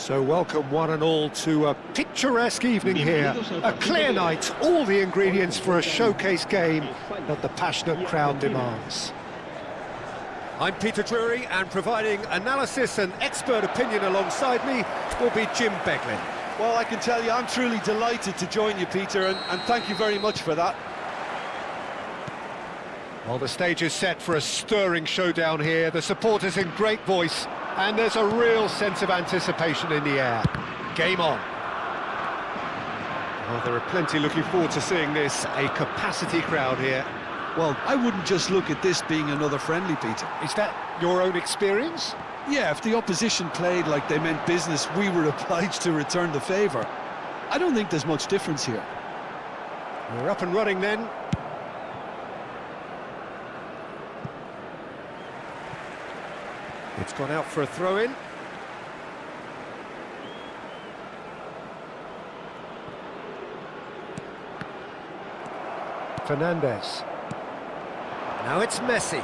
So welcome one and all to a picturesque evening here. A clear night, all the ingredients for a showcase game that the passionate crowd demands. I'm Peter Drury, and providing analysis and expert opinion alongside me will be Jim Beglin. Well, I can tell you I'm truly delighted to join you, Peter, and thank you very much for that. Well, the stage is set for a stirring showdown here. The supporters in great voice, and there's a real sense of anticipation in the air. Game on. Well, there are plenty looking forward to seeing this. A capacity crowd here. Well, I wouldn't just look at this being another friendly, Peter. Is that your own experience? Yeah, if the opposition played like they meant business, we were obliged to return the favour. I don't think there's much difference here. We're up and running then. It's gone out for a throw-in. Fernandez. Now it's Messi.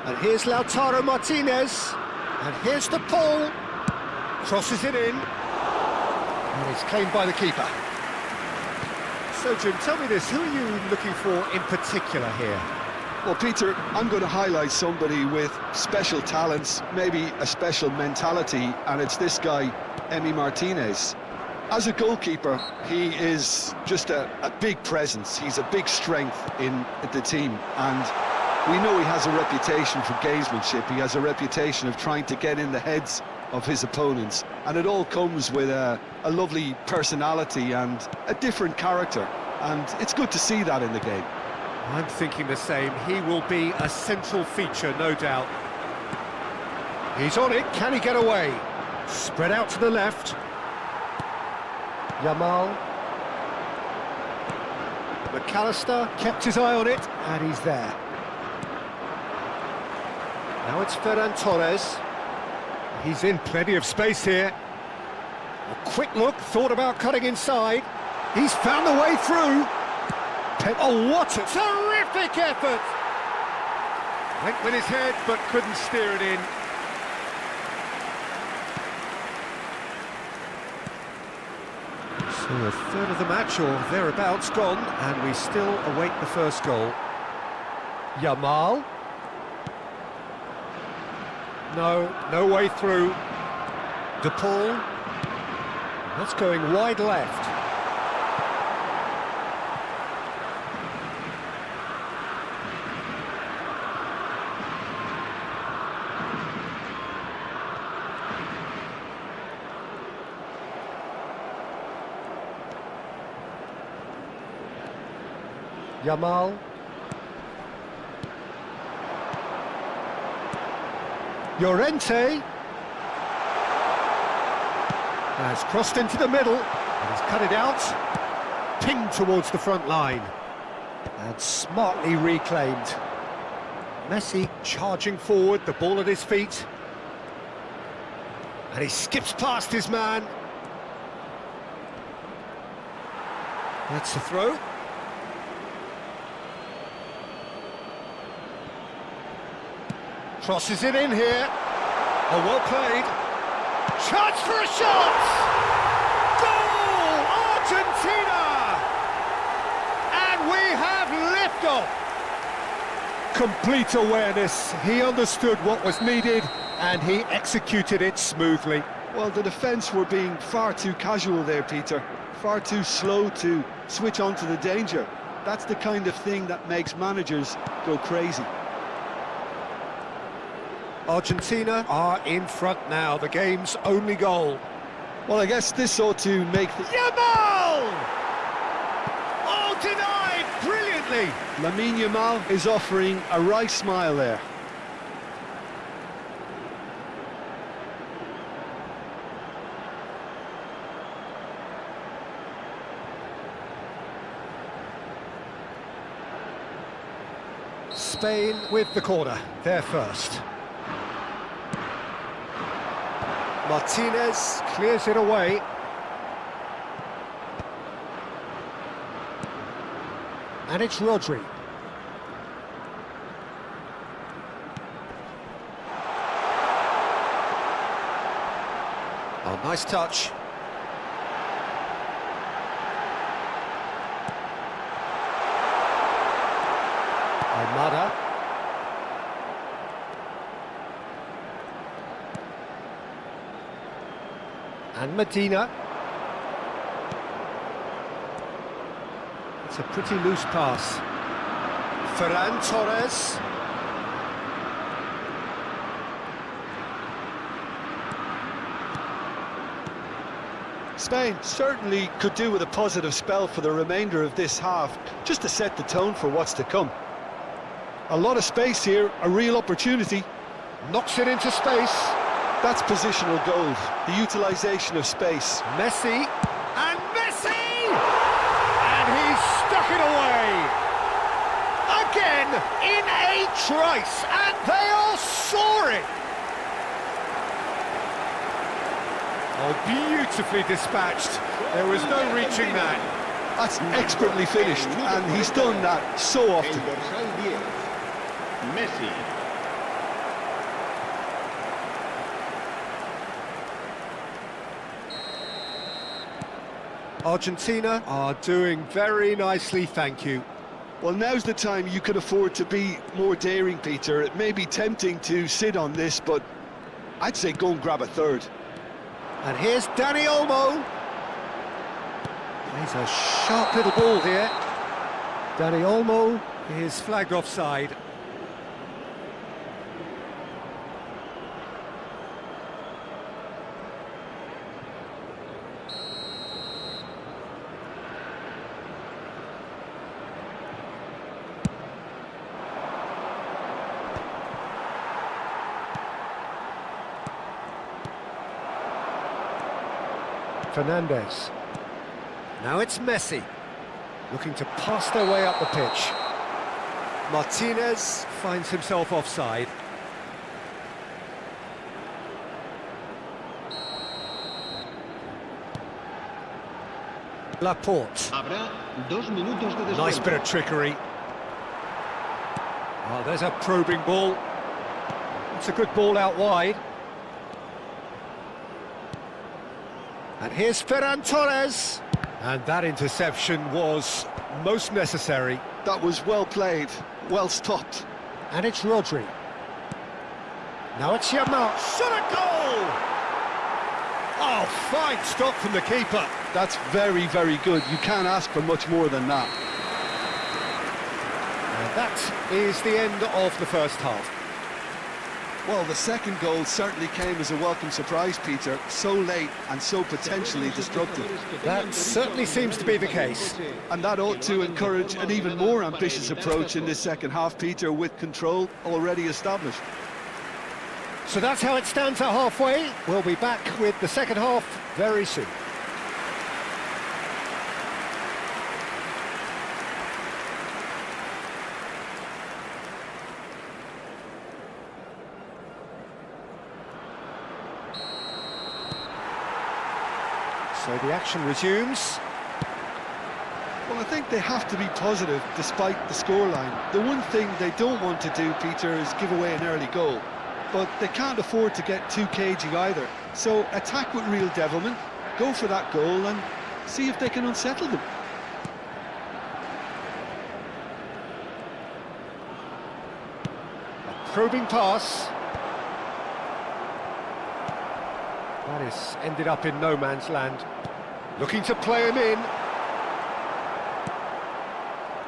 And here's Lautaro Martinez. And here's the Paul. Crosses it in. And it's claimed by the keeper. So, Jim, tell me this, who are you looking for in particular here? Well, Peter, I'm going to highlight somebody with special talents, maybe a special mentality, and it's this guy, Emi Martinez. As a goalkeeper, he is just a big presence. He's a big strength in the team, and we know he has a reputation for gamesmanship. He has a reputation of trying to get in the heads of his opponents, and it all comes with a lovely personality and a different character, and it's good to see that in the game. I'm thinking the same. He will be a central feature, no doubt. He's on it. Can he get away? Spread out to the left. Yamal. McAllister kept his eye on it, and he's there. Now it's Ferran Torres. He's in plenty of space here. A quick look, thought about cutting inside. He's found the way through. Oh, what a terrific effort! Went with his head, but couldn't steer it in. So a third of the match, or thereabouts, gone, and we still await the first goal. Yamal. No way through. De Paul. That's going wide left. Yamal. Llorente. Has crossed into the middle. And he's cut it out. Pinged towards the front line. And smartly reclaimed. Messi charging forward, the ball at his feet. And he skips past his man. That's the throw. Crosses it in here. Oh, well played. Chance for a shot! Goal! Argentina! And we have liftoff. Complete awareness. He understood what was needed, and he executed it smoothly. Well, the defence were being far too casual there, Peter. Far too slow to switch on to the danger. That's the kind of thing that makes managers go crazy. Argentina are in front now, the game's only goal. Well, I guess this ought to make the... Yamal! Oh, denied brilliantly! Lamine Yamal is offering a right smile there. Spain with the corner, they're first. Martinez clears it away. And it's Rodri. Oh, nice touch. Almada. And Medina. It's a pretty loose pass. Ferran Torres. Spain certainly could do with a positive spell for the remainder of this half, just to set the tone for what's to come. A lot of space here, a real opportunity. Knocks it into space. That's positional gold, the utilisation of space. Messi. And Messi! And he's stuck it away. Again, in a trice, and they are soaring. Oh, beautifully dispatched. There was no reaching that. That's expertly finished, and he's done that so often. Messi. Argentina are doing very nicely, thank you. Well, now's the time you can afford to be more daring, Peter. It may be tempting to sit on this, but I'd say go and grab a third. And here's Dani Olmo. He's a sharp little ball here. Dani Olmo is flagged offside. Fernandez. Now it's Messi, looking to pass their way up the pitch. Martinez finds himself offside. Laporte. Habrá 2 minutos de descuento. Nice bit of trickery. Oh, there's a probing ball. It's a good ball out wide. And here's Ferran Torres. And that interception was most necessary. That was well played, well stopped. And it's Rodri. Now it's Yamal. Shot a goal! Oh, fine stop from the keeper. That's very, very good. You can't ask for much more than that. And that is the end of the first half. Well, the second goal certainly came as a welcome surprise, Peter. So late and so potentially destructive. That certainly seems to be the case. And that ought to encourage an even more ambitious approach in this second half, Peter, with control already established. So that's how it stands at halfway. We'll be back with the second half very soon. So the action resumes. Well, I think they have to be positive despite the scoreline. The one thing they don't want to do, Peter, is give away an early goal. But they can't afford to get too cagey either. So attack with real devilment, go for that goal and see if they can unsettle them. A probing pass. That is ended up in no man's land. Looking to play him in.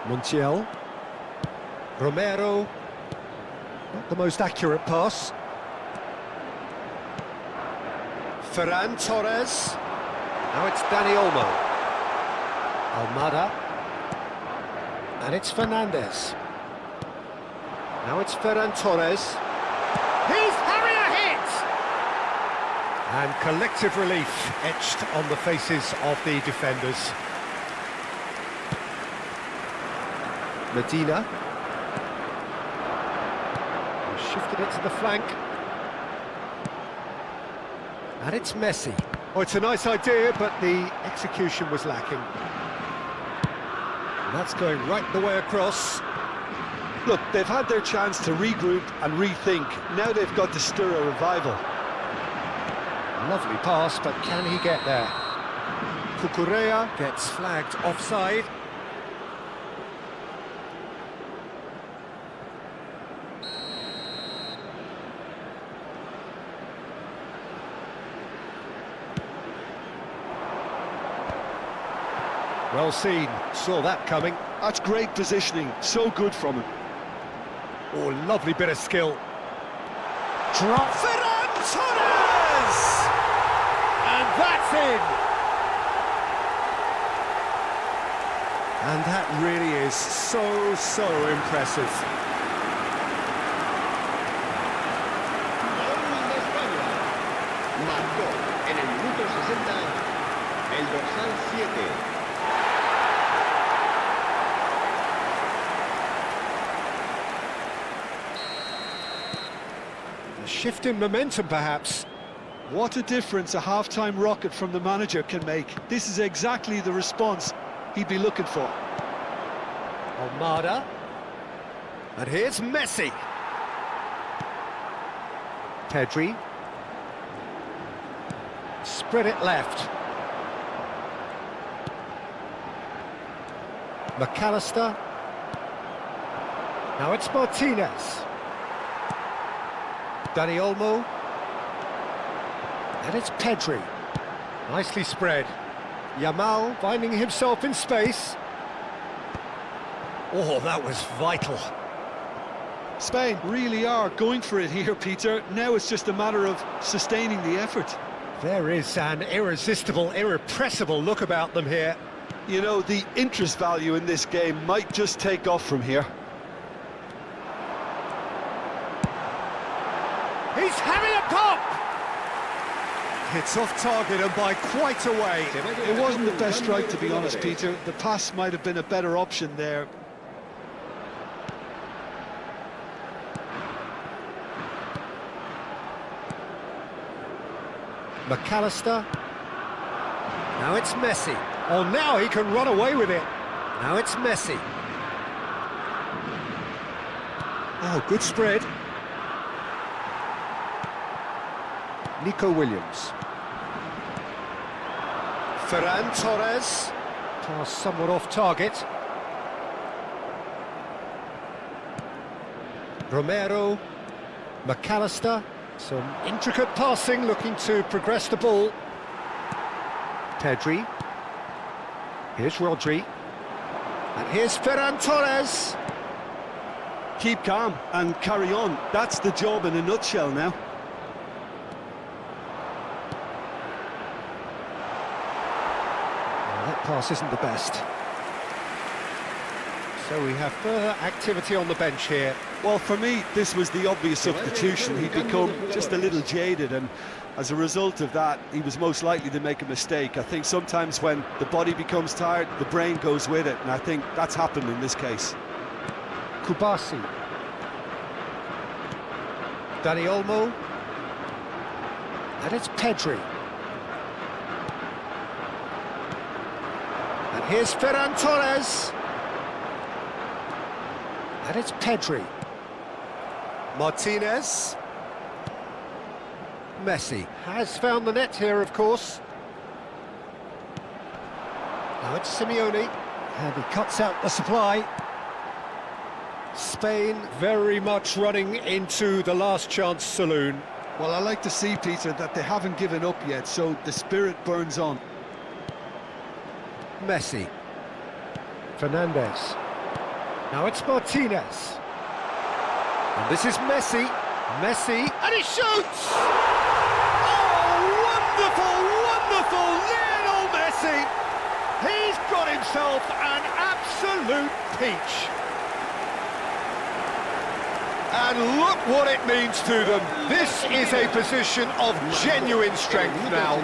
Montiel. Romero. Not the most accurate pass. Ferran Torres. Now it's Dani Olmo. Almada. And it's Fernandez. Now it's Ferran Torres. He's having a hit! And collective relief etched on the faces of the defenders. Medina. Shifted it to the flank. And it's Messi. Oh, it's a nice idea, but the execution was lacking. And that's going right the way across. Look, they've had their chance to regroup and rethink. Now they've got to stir a revival. Lovely pass, but can he get there? Cucurella gets flagged offside. Well seen, saw that coming. That's great positioning, so good from him. Oh, lovely bit of skill. Drop Ferran Torres! And that's in! And that really is so impressive. Gol de España. Marcó en el minuto 60 el dorsal 7. A shift in momentum, perhaps. What a difference a half-time rocket from the manager can make. This is exactly the response he'd be looking for. Almada. And here's Messi. Pedri. Spread it left. McAllister. Now it's Martinez. Dani Olmo. And it's Pedri. Nicely spread. Yamal finding himself in space. Oh, that was vital. Spain really are going for it here, Peter. Now it's just a matter of sustaining the effort. There is an irresistible, irrepressible look about them here. You know, the interest value in this game might just take off from here. He's having a pop! It's off target and by quite a way. It wasn't the best strike, to be honest, Peter. The pass might have been a better option there. McAllister. Now it's Messi. Oh, now he can run away with it. Now it's Messi. Oh, good spread. Nico Williams. Ferran Torres. Pass somewhat off target. Romero. McAllister. Some intricate passing, looking to progress the ball. Pedri. Here's Rodri. And here's Ferran Torres. Keep calm and carry on. That's the job in a nutshell now. Well, that pass isn't the best. So we have further activity on the bench here. Well, for me, this was the obvious substitution. He'd become just a little jaded, and as a result of that, he was most likely to make a mistake. I think sometimes when the body becomes tired, the brain goes with it, and I think that's happened in this case. Kubasi. Dani Olmo. And it's Pedri. And here's Ferran Torres. And it's Pedri. Martinez. Messi has found the net here, of course. Now it's Simeone. And he cuts out the supply. Spain very much running into the last chance saloon. Well, I like to see, Peter, that they haven't given up yet, so the spirit burns on. Messi. Fernandez. Now it's Martinez. And this is Messi. Messi, and he shoots! Oh, wonderful, wonderful Lionel Messi! He's got himself an absolute peach. And look what it means to them. This is a position of genuine strength now.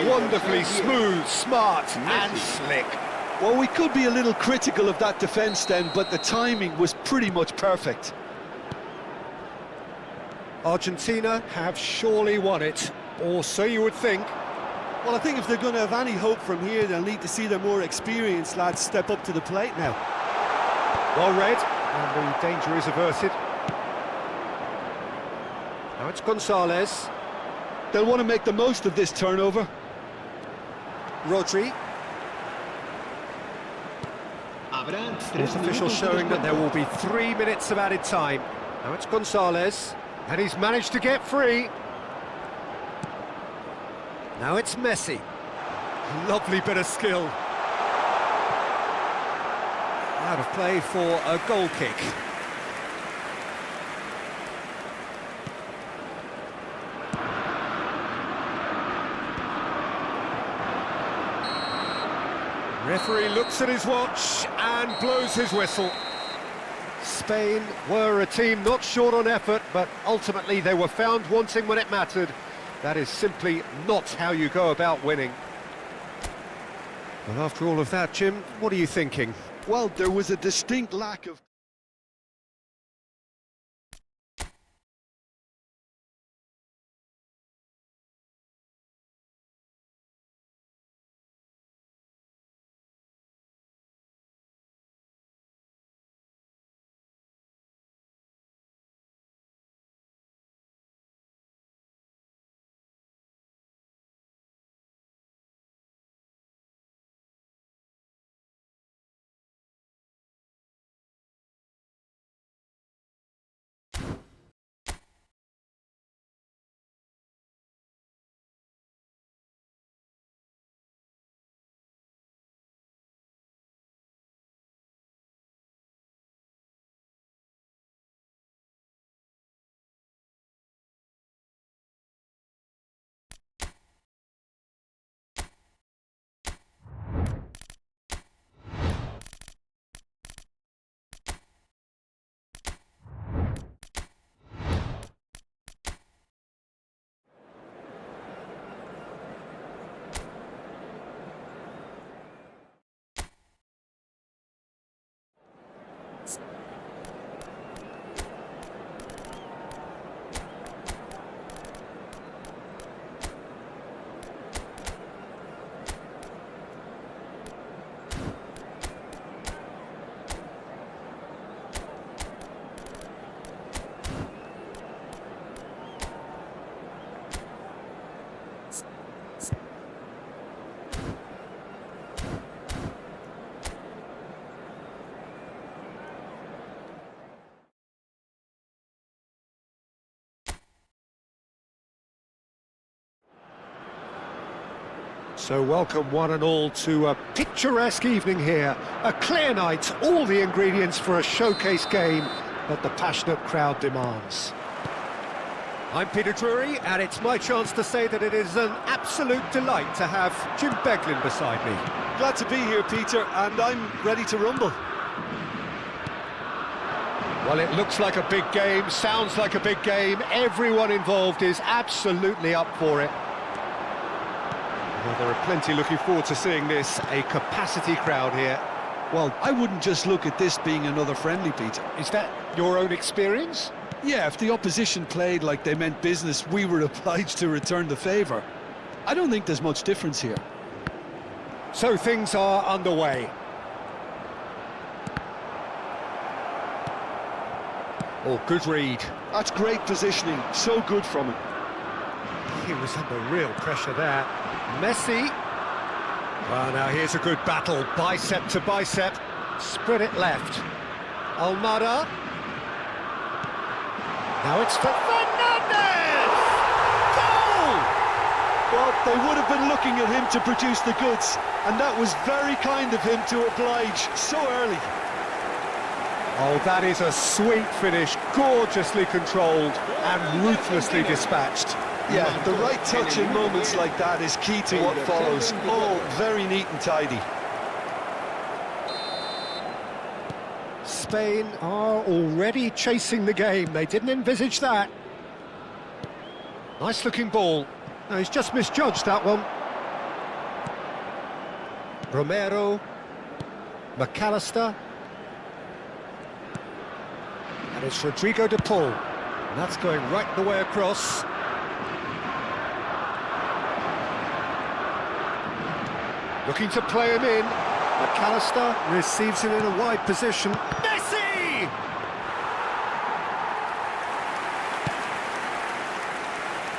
Wonderfully smooth, smart and slick. Well, we could be a little critical of that defence then, but the timing was pretty much perfect. Argentina have surely won it, or so you would think. Well, I think if they're going to have any hope from here, they'll need to see their more experienced lads step up to the plate now. Well read, and the danger is averted. Now it's Gonzalez. They'll want to make the most of this turnover. Rodri. Habrá Sports officials showing that there will be 3 minutes of added time. Now it's Gonzalez, and he's managed to get free. Now it's Messi. Lovely bit of skill. Out of play for a goal kick. Referee looks at his watch and blows his whistle. Spain were a team not short on effort, but ultimately they were found wanting when it mattered. That is simply not how you go about winning. Well, after all of that, Jim, what are you thinking? Well, there was a distinct lack of... So welcome one and all to a picturesque evening here. A clear night, all the ingredients for a showcase game that the passionate crowd demands. I'm Peter Drury, and it's my chance to say that it is an absolute delight to have Jim Beglin beside me. Glad to be here, Peter, and I'm ready to rumble. Well, it looks like a big game, sounds like a big game. Everyone involved is absolutely up for it. Well, there are plenty looking forward to seeing this, a capacity crowd here. Well, I wouldn't just look at this being another friendly, Peter. Is that your own experience? Yeah, if the opposition played like they meant business, we were obliged to return the favour. I don't think there's much difference here. So things are underway. Oh, good read. That's great positioning, so good from him. He was under real pressure there. Messi. Well, now here's a good battle, bicep to bicep. Spread it left. Almada. Now it's for Fernandez! Goal! Well, they would have been looking at him to produce the goods, and that was very kind of him to oblige so early. Oh, that is a sweet finish, gorgeously controlled and ruthlessly dispatched. Yeah, the right touch in moments like that is key to what follows. All very neat and tidy. Spain are already chasing the game. They didn't envisage that. Nice looking ball. No, he's just misjudged that one. Romero. McAllister. And it's Rodrigo de Paul. And that's going right the way across. Looking to play him in. McAllister receives it in a wide position. Messi!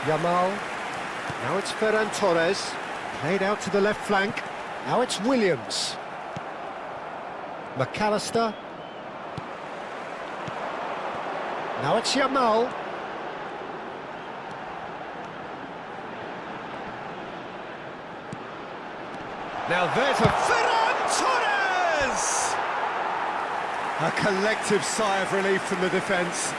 Yamal. Now it's Ferran Torres, played out to the left flank. Now it's Williams. McAllister. Now it's Yamal. Now there's a Ferran Torres! A collective sigh of relief from the defence.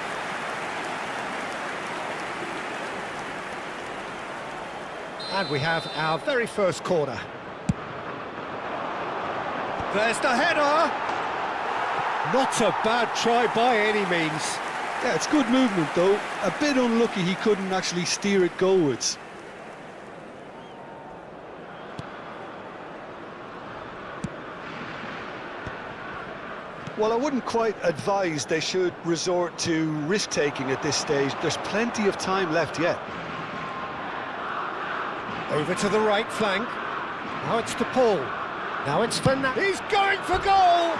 And we have our very first corner. There's the header! Not a bad try by any means. Yeah, it's good movement though. A bit unlucky he couldn't actually steer it goalwards. Well, I wouldn't quite advise they should resort to risk-taking at this stage. There's plenty of time left yet. Over to the right flank. Now it's to Paul. Now it's Fernandez. He's going for goal!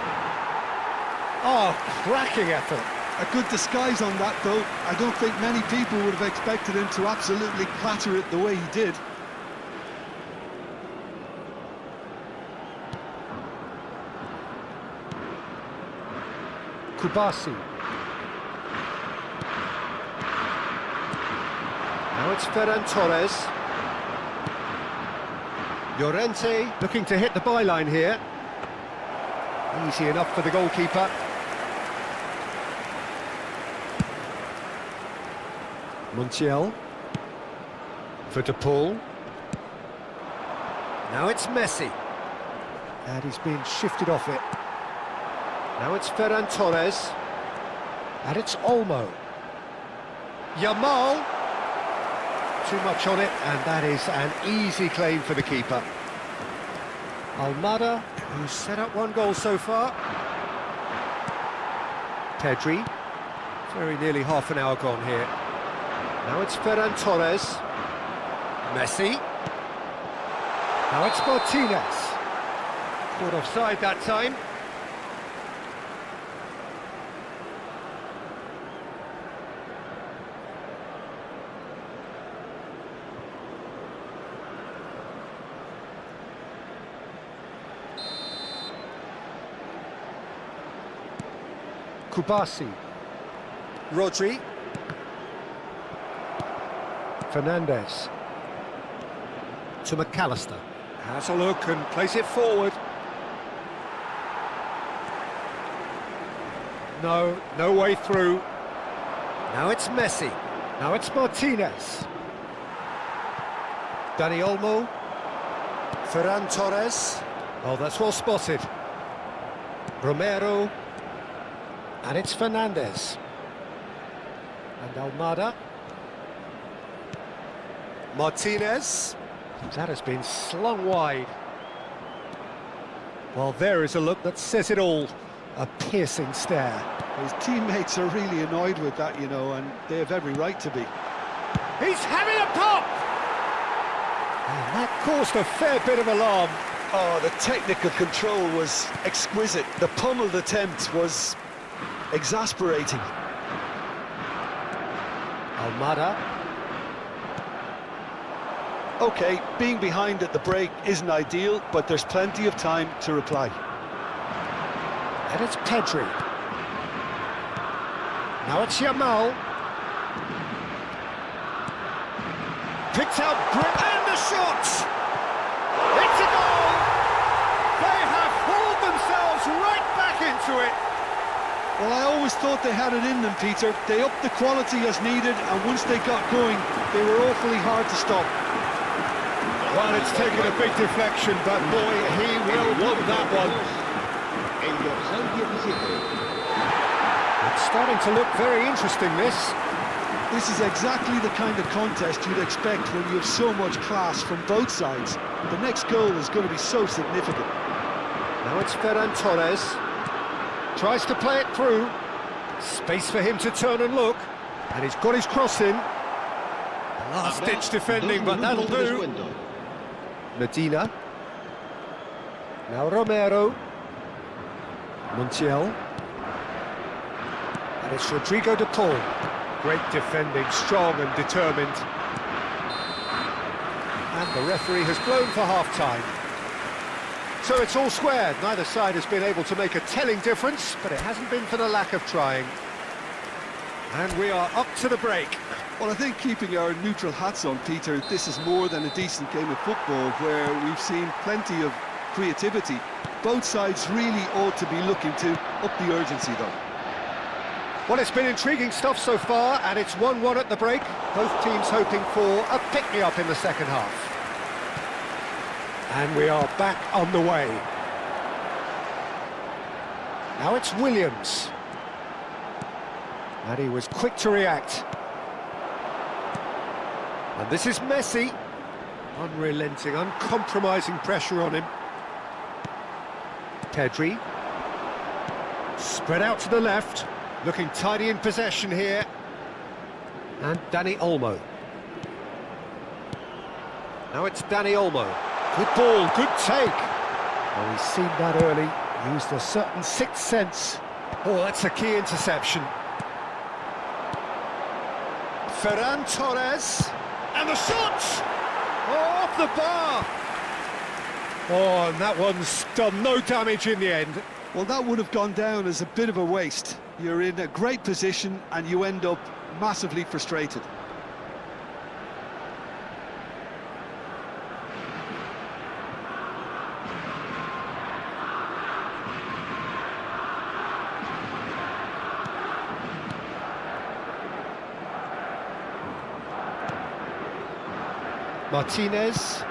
Oh, cracking effort. A good disguise on that, though. I don't think many people would have expected him to absolutely clatter it the way he did. Kubasi. Now it's Ferran Torres. Llorente looking to hit the byline here. Easy enough for the goalkeeper. Montiel. For De Paul. Now it's Messi. And he's being shifted off it. Now it's Ferran Torres. And it's Olmo. Yamal. Too much on it, and that is an easy claim for the keeper. Almada, who's set up one goal so far. Pedri. Very nearly half an hour gone here. Now it's Ferran Torres. Messi. Now it's Martinez. Caught offside that time. Kubasi. Rodri. Fernandez. To McAllister. Has a look and plays it forward. No way through. Now it's Messi. Now it's Martinez. Dani Olmo. Ferran Torres. Oh, that's well spotted. Romero. And it's Fernandez. And Almada. Martinez. That has been slung wide. Well, there is a look that says it all. A piercing stare. His teammates are really annoyed with that, you know, and they have every right to be. He's having a pop! And that caused a fair bit of alarm. Oh, the technical control was exquisite. The pummeled attempt was exasperating. Almada. Okay, being behind at the break isn't ideal, but there's plenty of time to reply. And it's Pedri. Now it's Yamal. Picked out and the shot! It's a goal! They have hauled themselves right back into it. Well, I always thought they had it in them, Peter. They upped the quality as needed, and once they got going, they were awfully hard to stop. Well, it's taken a big deflection, but boy, he will want that one. It's starting to look very interesting, this. This is exactly the kind of contest you'd expect when you have so much class from both sides. The next goal is going to be so significant. Now it's Ferran Torres. Tries to play it through. Space for him to turn and look. And he's got his cross in. Last-ditch defending, but that'll do. Medina. Now Romero. Montiel. And it's Rodrigo De Paul. Great defending, strong and determined. And the referee has blown for half-time. So it's all squared. Neither side has been able to make a telling difference, but it hasn't been for the lack of trying. And we are up to the break. Well, I think keeping our neutral hats on, Peter, this is more than a decent game of football where we've seen plenty of creativity. Both sides really ought to be looking to up the urgency, though. Well, it's been intriguing stuff so far, and it's 1-1 at the break. Both teams hoping for a pick-me-up in the second half. And we are back on the way. Now it's Williams. And he was quick to react. And this is Messi. Unrelenting, uncompromising pressure on him. Pedri. Spread out to the left. Looking tidy in possession here. And Dani Olmo. Now it's Dani Olmo. Good ball, good take. Oh, he's seen that early. Used a certain sixth sense. Oh, that's a key interception. Ferran Torres. And the shot! Oh, off the bar! Oh, and that one's done no damage in the end. Well, that would have gone down as a bit of a waste. You're in a great position and you end up massively frustrated. Martinez.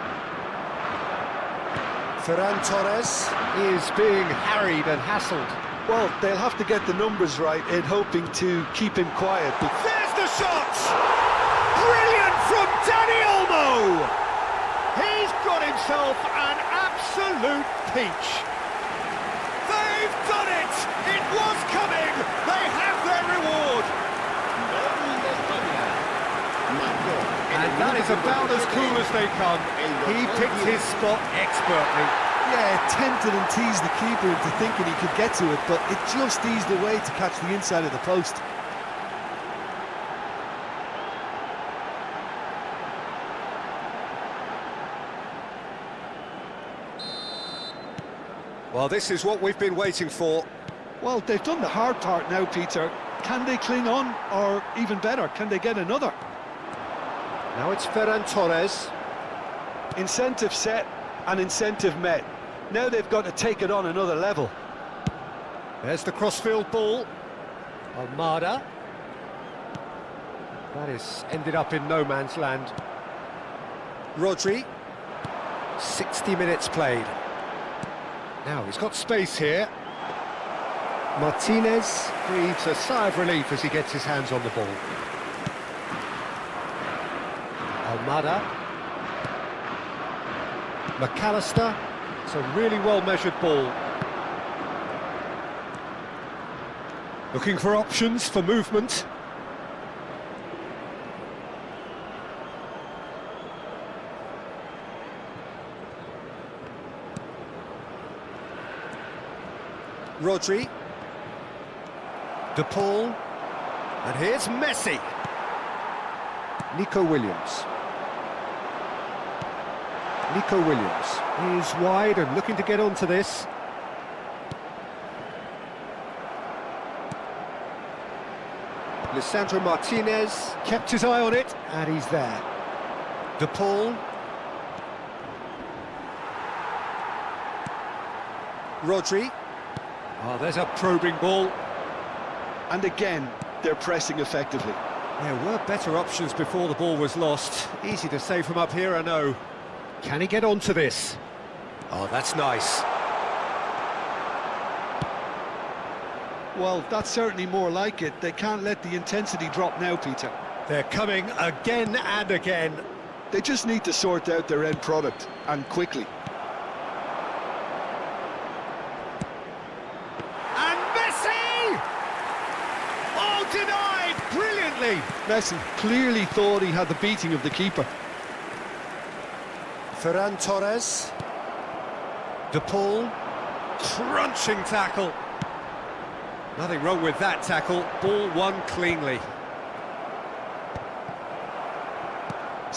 Ferran Torres is being harried and hassled. Well, they'll have to get the numbers right in hoping to keep him quiet. There's the shot! Brilliant from Dani Olmo! He's got himself an absolute peach. They've done it! It was coming! They have their reward! And that is about as cool as they come. He picked his spot expertly. Yeah, tempted and teased the keeper into thinking he could get to it, but it just eased away to catch the inside of the post. Well, this is what we've been waiting for. Well, they've done the hard part now, Peter. Can they cling on, or even better, can they get another? Now it's Ferran Torres. Incentive set and incentive met. Now they've got to take it on another level. There's the crossfield ball. Almada. That is ended up in no man's land. Rodri. 60 minutes played. Now he's got space here. Martinez breathes a sigh of relief as he gets his hands on the ball. Almada. McAllister. It's a really well-measured ball. Looking for options for movement. Rodri. De Paul. And here's Messi. Nico Williams. Nico Williams is wide and looking to get onto this. Lisandro Martinez kept his eye on it, and he's there. De Paul. Rodri. Oh, there's a probing ball. And again, they're pressing effectively. There were better options before the ball was lost. Easy to say from up here, I know. Can he get onto this? Oh, that's nice. Well, that's certainly more like it. They can't let the intensity drop now, Peter. They're coming again and again. They just need to sort out their end product, and quickly. And Messi! Oh, denied brilliantly. Messi clearly thought he had the beating of the keeper. Ferran Torres. De Paul. Crunching tackle. Nothing wrong with that tackle. Ball won cleanly.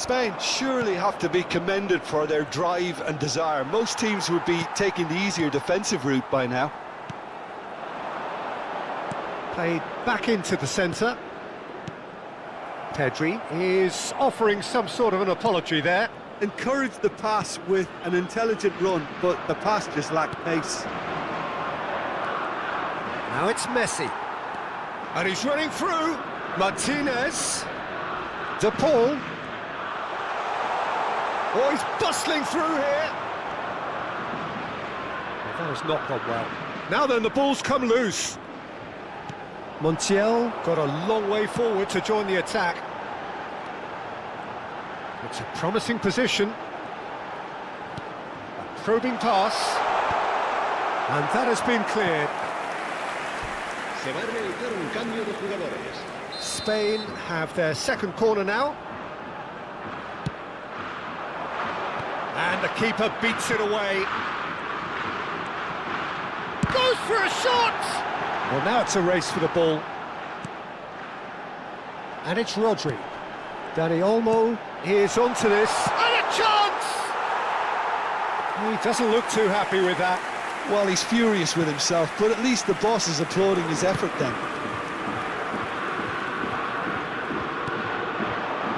Spain surely have to be commended for their drive and desire. Most teams would be taking the easier defensive route by now. Played back into the centre. Pedri is offering some sort of an apology there. Encouraged the pass with an intelligent run, but the pass just lacked pace. Now it's Messi. And he's running through. Martinez. De Paul. Oh, he's bustling through here. Well, that has not gone well. Now then, the ball's come loose. Montiel got a long way forward to join the attack. It's a promising position. A probing pass. And that has been cleared. Se va a realizar un cambio de jugadores. Spain have their second corner now. And the keeper beats it away. Goes for a shot! Well, now it's a race for the ball. And it's Rodri. Dani Olmo is onto this. And a chance! He doesn't look too happy with that. Well, he's furious with himself, but at least the boss is applauding his effort then.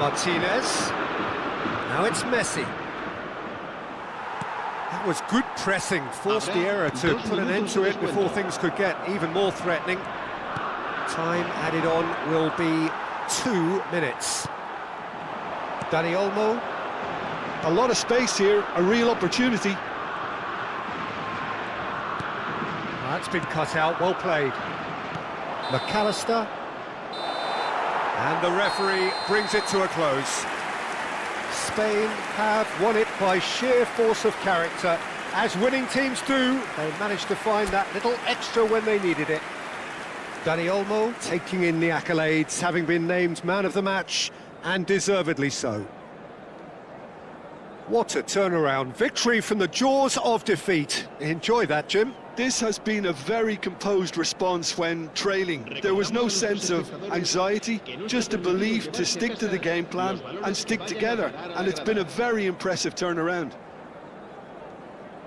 Martinez. Now it's Messi. That was good pressing, forced the error to put an end to it before things could get even more threatening. Time added on will be 2 minutes. Dani Olmo. A lot of space here, a real opportunity. That's been cut out, well played. McAllister. And the referee brings it to a close. Spain have won it by sheer force of character. As winning teams do, they managed to find that little extra when they needed it. Dani Olmo taking in the accolades, having been named man of the match, and deservedly so. What a turnaround. Victory from the jaws of defeat. Enjoy that, Jim. This has been a very composed response when trailing. There was no sense of anxiety, just a belief to stick to the game plan and stick together. And it's been a very impressive turnaround.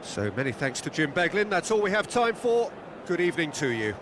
So many thanks to Jim Beglin. That's all we have time for. Good evening to you.